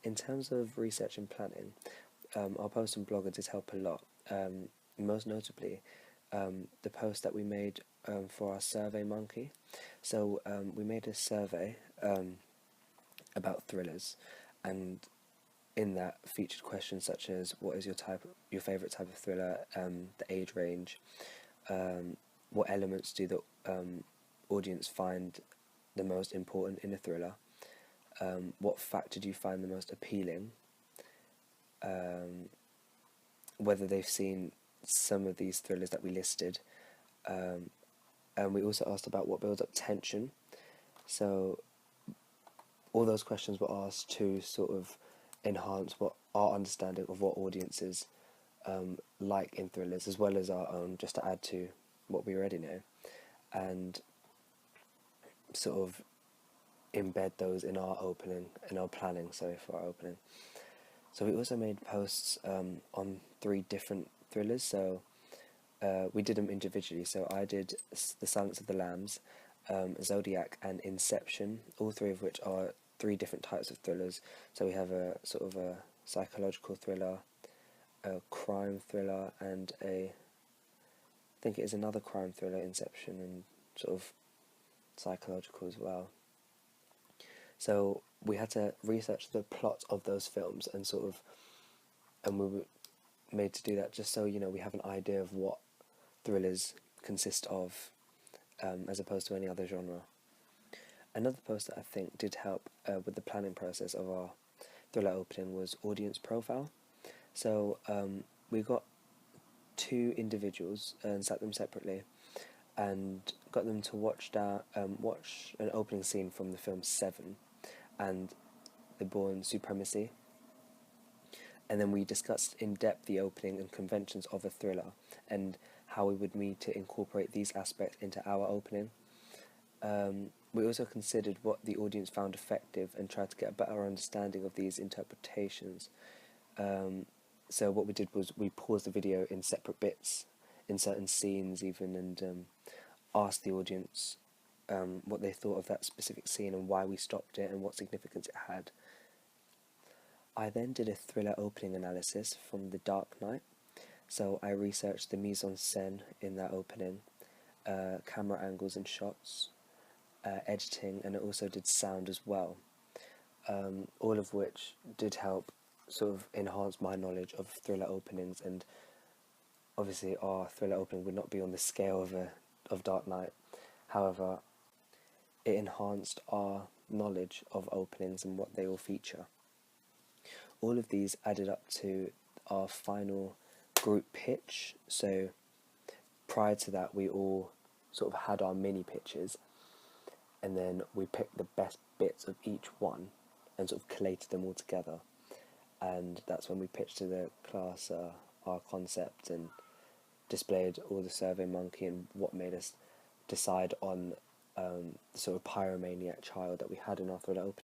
in terms of research and planning, our post on Blogger did help a lot. Most notably, the post that we made for our Survey Monkey. So we made a survey about thrillers, and in that featured questions such as what is your favorite type of thriller, the age range, what elements do the audience find the most important in a thriller, what factor do you find the most appealing, whether they've seen some of these thrillers that we listed, and we also asked about what builds up tension. So all those questions were asked to sort of enhance what our understanding of what audiences like in thrillers, as well as our own, just to add to what we already know, and sort of embed those in our opening, in our planning, sorry, for our opening. So we also made posts on 3 different thrillers, so we did them individually. So I did The Silence of the Lambs, Zodiac and Inception, all 3 of which are 3 different types of thrillers. So we have a sort of a psychological thriller, a crime thriller, and I think it is another crime thriller, Inception, and sort of psychological as well. So we had to research the plot of those films and we were made to do that just so we have an idea of what thrillers consist of, as opposed to any other genre. Another post that I think did help with the planning process of our thriller opening was audience profile. So we got 2 individuals and sat them separately and got them to watch an opening scene from the film Seven and The Bourne Supremacy, and then we discussed in depth the opening and conventions of a thriller and how we would need to incorporate these aspects into our opening. We also considered what the audience found effective and tried to get a better understanding of these interpretations. So what we did was we paused the video in separate bits, in certain scenes even, and asked the audience what they thought of that specific scene and why we stopped it and what significance it had. I then did a thriller opening analysis from The Dark Knight. So I researched the mise-en-scène in that opening, camera angles and shots, editing, and I also did sound as well, all of which did help sort of enhance my knowledge of thriller openings. And obviously our thriller opening would not be on the scale of Dark Knight. However, it enhanced our knowledge of openings and what they all feature. All of these added up to our final group pitch. So prior to that, we all sort of had our mini pitches, and then we picked the best bits of each one and sort of collated them all together. And that's when we pitched to the class our concept and displayed all the Survey Monkey and what made us decide on the sort of pyromaniac child that we had in our thriller opening.